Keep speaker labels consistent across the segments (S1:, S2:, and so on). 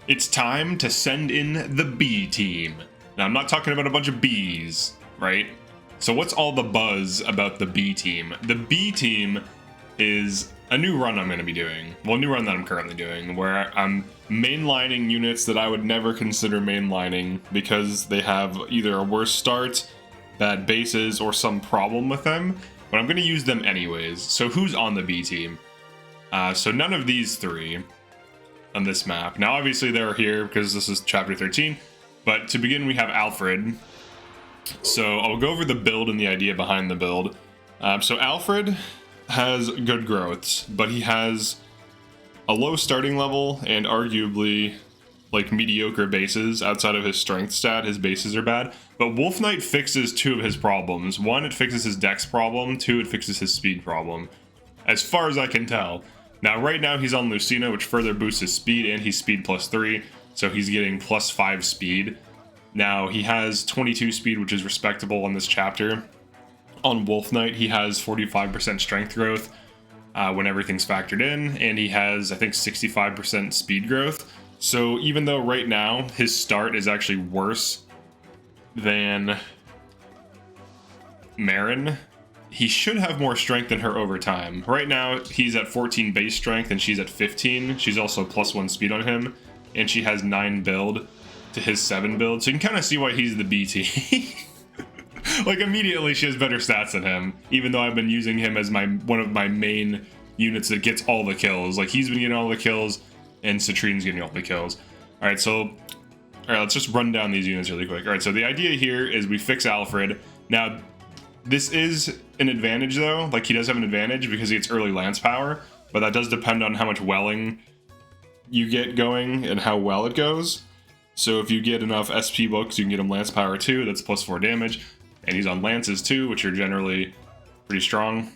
S1: It's time to send in the B team. Now, I'm not talking about a bunch of bees, right? So what's all the buzz about the B team? The B team is a new run I'm going to be doing. Well, a new run that I'm currently doing, where I'm mainlining units that I would never consider mainlining because they have either a worse start, bad bases, or some problem with them. But I'm going to use them anyways. So who's on the B team? So none of these three on this map. Now, obviously, they're here because this is Chapter 13. But to begin, we have Alfred. So I'll go over the build and the idea behind the build. So Alfred has good growths, but he has a low starting level and arguably like mediocre bases. Outside of his strength stat, his bases are bad. But Wolf Knight fixes two of his problems. One, it fixes his dex problem. Two, it fixes his speed problem. As far as I can tell. Now, right now he's on Lucina, which further boosts his speed, and he's speed +3, so he's getting +5 speed. Now, he has 22 speed, which is respectable on this chapter. On Wolf Knight, he has 45% strength growth when everything's factored in, and he has, I think, 65% speed growth. So even though right now his start is actually worse than Marin, he should have more strength than her over time. Right now, he's at 14 base strength and she's at 15. She's also +1 speed on him, and she has 9 build to his 7 build. So you can kind of see why he's the BT. Like, immediately she has better stats than him, even though I've been using him as one of my main units that gets all the kills. Like, he's been getting all the kills, and Citrine's getting all the kills. Alright, let's just run down these units really quick. Alright, so the idea here is we fix Alfred. Now, this is an advantage, though. Like, he does have an advantage because he gets early lance power, but that does depend on how much welling you get going and how well it goes. So if you get enough SP books, you can get him lance power 2, that's +4 damage. And he's on lances too, which are generally pretty strong.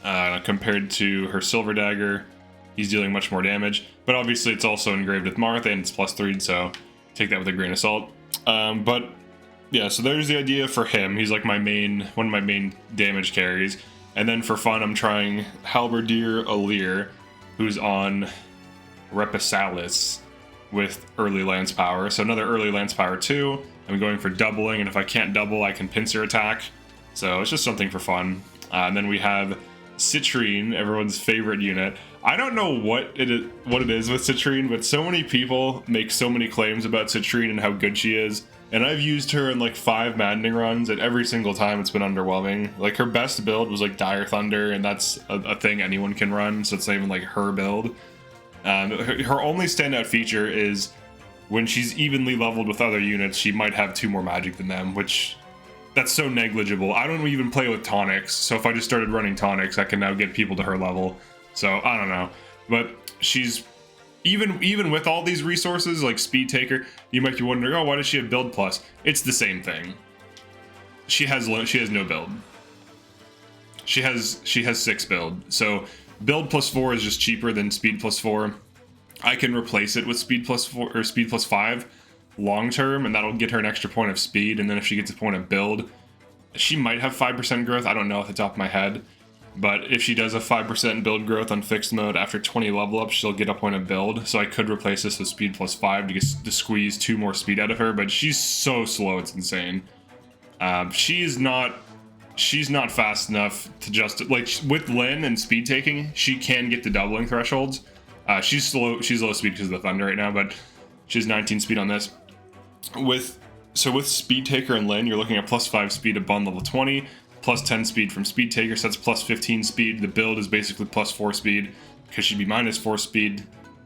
S1: Compared to her silver dagger, he's dealing much more damage. But obviously it's also engraved with Martha and it's +3, so take that with a grain of salt. But yeah, so there's the idea for him. He's like one of my main damage carries. And then for fun, I'm trying Halberdier Alir, who's on Repisalis with early lance power. So another early lance power 2. I'm going for doubling, and if I can't double, I can pincer attack. So it's just something for fun. And then we have Citrine, everyone's favorite unit. I don't know what it is with Citrine, but so many people make so many claims about Citrine and how good she is. And I've used her in like 5 Maddening runs, and every single time it's been underwhelming. Like, her best build was like Dire Thunder, and that's a thing anyone can run, so it's not even like her build. Her only standout feature is when she's evenly leveled with other units, she might have 2 more magic than them, which that's so negligible. I don't even play with tonics, so if I just started running tonics, I can now get people to her level. So I don't know, but she's even with all these resources like Speed Taker, you might be wondering, oh, why does she have build plus? It's the same thing. She has no build. She has 6 build. So build +4 is just cheaper than speed +4. I can replace it with speed +4 or speed +5 long term, and that'll get her an extra point of speed. And then if she gets a point of build, she might have 5% growth. I don't know off the top of my head, but if she does a 5% build growth on fixed mode after 20 level ups, she'll get a point of build. So I could replace this with speed +5 to squeeze 2 more speed out of her. But she's so slow, it's insane. She's not fast enough to just like with Lyn and speed taking. She can get to doubling thresholds. She's low speed because of the thunder right now, but she has 19 speed on this. With Speed Taker and Lyn, you're looking at +5 speed at bond level 20, +10 speed from Speed Taker, so that's +15 speed. The build is basically +4 speed because she'd be -4 speed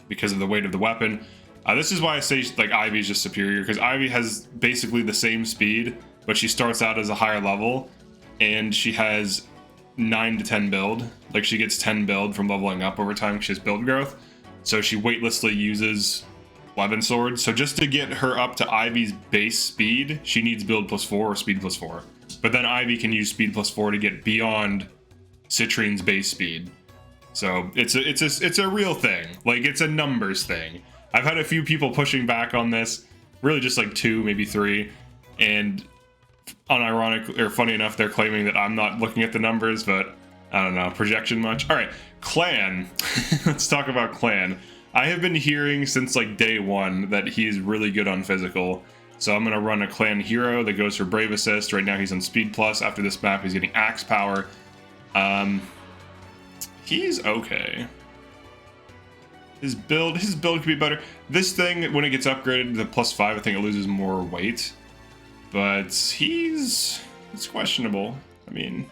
S1: because of the weight of the weapon. This is why I say like Ivy is just superior, because Ivy has basically the same speed, but she starts out as a higher level, and she has 9 to 10 build. Like, she gets 10 build from leveling up over time because she has build growth. So she weightlessly uses Levin Sword. So just to get her up to Ivy's base speed, she needs build +4 or speed +4. But then Ivy can use speed +4 to get beyond Citrine's base speed. So it's a real thing. Like, it's a numbers thing. I've had a few people pushing back on this, really just like 2, maybe 3, and unironic or funny enough, they're claiming that I'm not looking at the numbers, but I don't know, projection much. All right, clan. Let's talk about clan. I have been hearing since like day one that he's really good on physical. So I'm going to run a clan hero that goes for Brave Assist. Right now he's on Speed Plus. After this map, he's getting Axe Power. He's okay. His build could be better. This thing, when it gets upgraded to +5, I think it loses more weight. But it's questionable. I mean,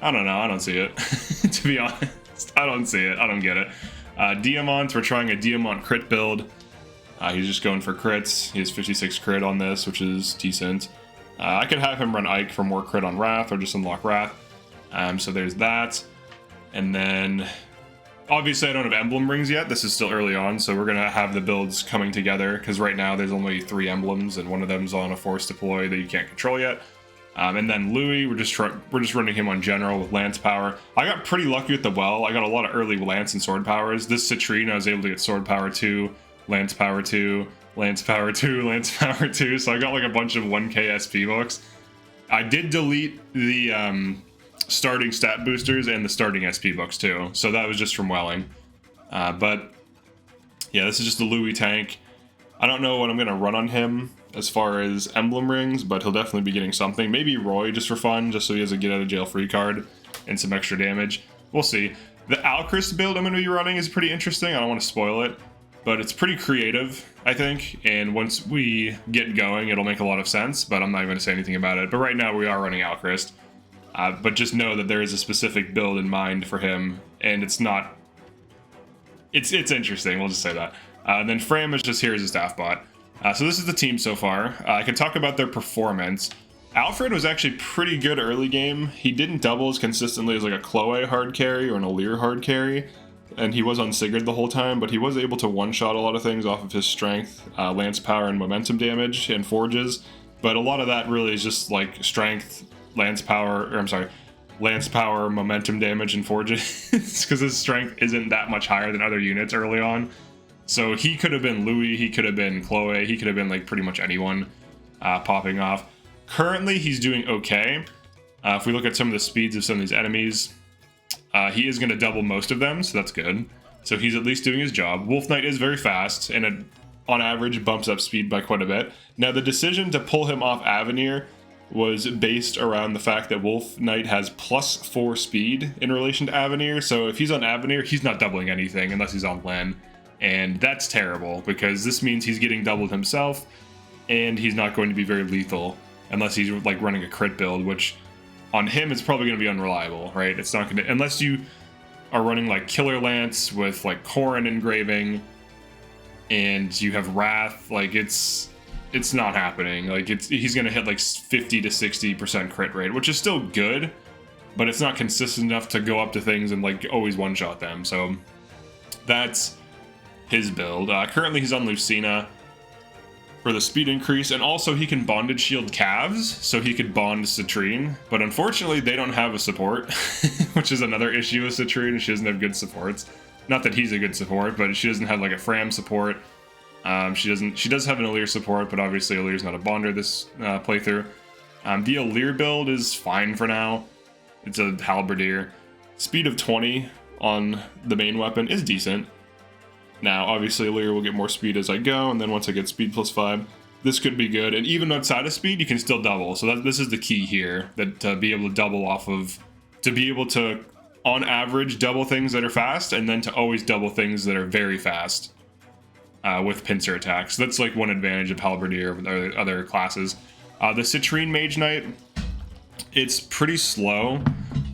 S1: I don't know. I don't see it. To be honest, I don't see it. I don't get it. Diamant, we're trying a Diamant crit build. He's just going for crits. He has 56 crit on this, which is decent. I could have him run Ike for more crit on Wrath, or just unlock Wrath. So there's that. And then, obviously I don't have emblem rings yet. This is still early on, so we're going to have the builds coming together, because right now there's only 3 emblems, and one of them's on a force deploy that you can't control yet. And then Louis, we're just running him on general with Lance Power. I got pretty lucky with the Well. I got a lot of early Lance and Sword Powers. This Citrine, I was able to get Sword Power 2, Lance Power 2, Lance Power 2, Lance Power 2, so I got like a bunch of 1k SP books. I did delete the starting stat boosters and the starting SP books too, so that was just from Welling. But yeah, this is just the Louis tank. I don't know what I'm going to run on him as far as emblem rings, but he'll definitely be getting something. Maybe Roy just for fun, just so he has a get out of jail free card and some extra damage. We'll see. The Alchrist build I'm going to be running is pretty interesting. I don't want to spoil it, but it's pretty creative, I think. And once we get going, it'll make a lot of sense, but I'm not going to say anything about it. But right now we are running Alchrist. But just know that there is a specific build in mind for him, and it's not... It's interesting, we'll just say that. And then Fram is just here as a staff bot. So this is the team so far. I can talk about their performance. Alfred was actually pretty good early game. He didn't double as consistently as like a Chloe hard carry or an Alir hard carry, and he was on Sigurd the whole time, but he was able to one-shot a lot of things off of his strength, lance power, and momentum damage, and forges. But a lot of that really is just like strength, lance power, momentum damage, and forges, because his strength isn't that much higher than other units early on. So he could have been Louis, he could have been Chloe, he could have been like pretty much anyone popping off. Currently, he's doing okay. If we look at some of the speeds of some of these enemies, he is going to double most of them, so that's good. So he's at least doing his job. Wolf Knight is very fast, and it, on average, bumps up speed by quite a bit. Now, the decision to pull him off Avenir was based around the fact that Wolf Knight has +4 speed in relation to Avenir, so if he's on Avenir, he's not doubling anything unless he's on Len. And that's terrible, because this means he's getting doubled himself, and he's not going to be very lethal unless he's like running a crit build, which on him is probably going to be unreliable, right? It's not going to, unless you are running like Killer Lance with like Corrin engraving, and you have Wrath, like it's not happening. Like he's going to hit like 50 to 60% crit rate, which is still good, but it's not consistent enough to go up to things and like always one-shot them. So that's his build. Currently he's on Lucina for the speed increase, and also he can bondage shield calves, so he could bond Citrine, but unfortunately they don't have a support, which is another issue with Citrine. She doesn't have good supports. Not that he's a good support, but she doesn't have like a Fram support. She does have an Alir support, but obviously Alir's not a bonder this playthrough. The Alir build is fine for now. It's a halberdier. Speed of 20 on the main weapon is decent. Now, obviously, Alir will get more speed as I go, and then once I get speed +5, this could be good. And even outside of speed, you can still double. So this is the key here, that to be able to double off of, to be able to, on average, double things that are fast, and then to always double things that are very fast with pincer attacks. So that's like one advantage of Halberdier over other classes. The Citrine Mage Knight, it's pretty slow.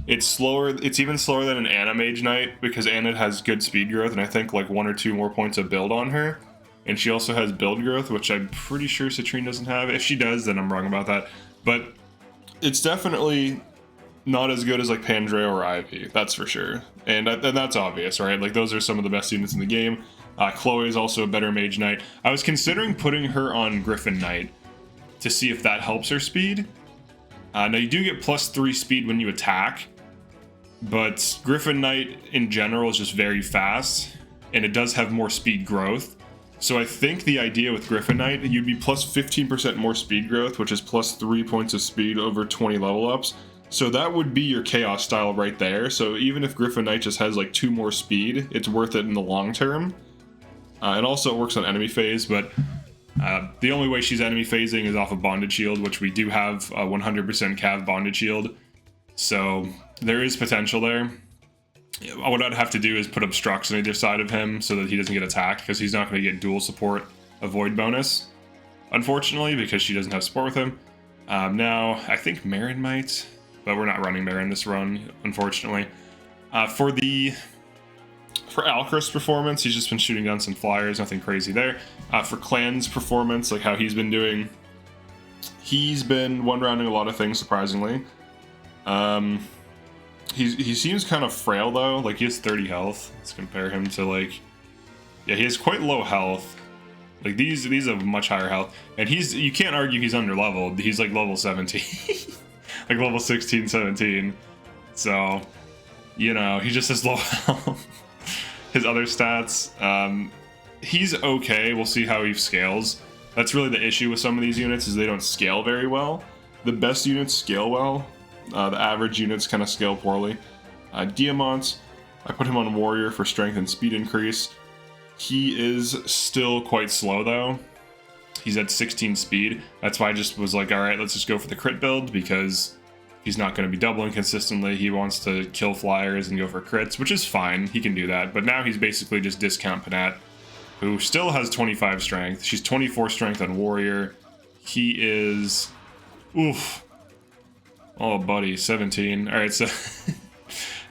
S1: It's slower. It's even slower than an Anna Mage Knight, because Anna has good speed growth, and I think like 1 or 2 more points of build on her. And she also has build growth, which I'm pretty sure Citrine doesn't have. If she does, then I'm wrong about that. But it's definitely not as good as like Pandrea or Ivy, that's for sure. And that's obvious, right? Like those are some of the best units in the game. Chloe is also a better Mage Knight. I was considering putting her on Griffin Knight to see if that helps her speed. Now you do get +3 speed when you attack, but Griffin Knight in general is just very fast, and it does have more speed growth. So I think the idea with Griffin Knight, you'd be +15% more speed growth, which is +3 points of speed over 20 level ups. So that would be your Chaos style right there. So even if Griffin Knight just has like 2 more speed, it's worth it in the long term. And also it works on enemy phase, but the only way she's enemy phasing is off of Bonded Shield, which we do have a 100% Cav Bonded Shield. So there is potential there. What I'd have to do is put obstructs on either side of him so that he doesn't get attacked, because he's not going to get dual support avoid bonus, unfortunately, because she doesn't have support with him. Now, I think Marin might, but we're not running Marin this run, unfortunately. For Alcrest's performance, he's just been shooting down some flyers, nothing crazy there. For Clan's performance, like how he's been doing, he's been one-rounding a lot of things, surprisingly. He seems kind of frail, though. Like, he has 30 health. Let's compare him to, like... Yeah, he has quite low health. Like, these have much higher health. And you can't argue he's under-leveled. He's, like, level 17. Like, level 16, 17. So, you know, he just has low health. His other stats, he's okay. We'll see how he scales. That's really the issue with some of these units, is they don't scale very well. The best units scale well. The average units kind of scale poorly. Diamant, I put him on Warrior for strength and speed increase. He is still quite slow, though. He's at 16 speed. That's why I just was like, alright, let's just go for the crit build, because he's not going to be doubling consistently. He wants to kill flyers and go for crits, which is fine. He can do that. But now he's basically just discount Panat, who still has 25 strength. She's 24 strength on Warrior. He is... Oof. Oh, buddy, 17. Alright, so...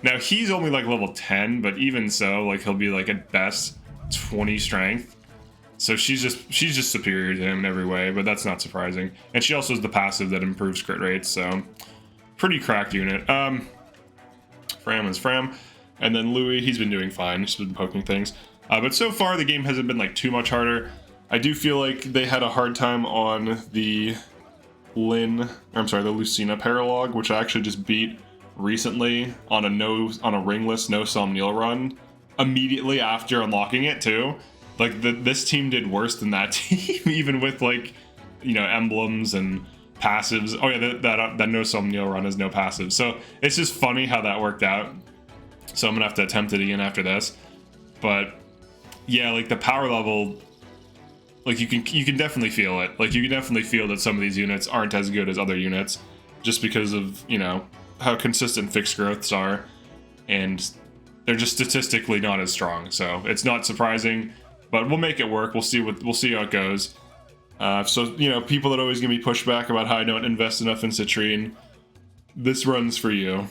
S1: Now, he's only, like, level 10, but even so, like, he'll be, like, at best 20 strength. So she's just superior to him in every way, but that's not surprising. And she also has the passive that improves crit rates, so... Pretty cracked unit. Fram is Fram. And then Louis, he's been doing fine. He's been poking things. But so far, the game hasn't been, like, too much harder. I do feel like they had a hard time on the... the Lucina Paralog, which I actually just beat recently on a ringless no Somniel run immediately after unlocking it too. Like this team did worse than that team, even with, like, you know, emblems and passives. Oh yeah, that no Somniel run has no passives, so it's just funny how that worked out. So I'm gonna have to attempt it again after this. But yeah, like the power level. Like, you can definitely feel it. Like, you can definitely feel that some of these units aren't as good as other units, just because of, you know, how consistent fixed growths are, and they're just statistically not as strong. So it's not surprising, but we'll make it work. We'll see how it goes. So, you know, people that always give me pushback about how I don't invest enough in Citrine, this run's for you.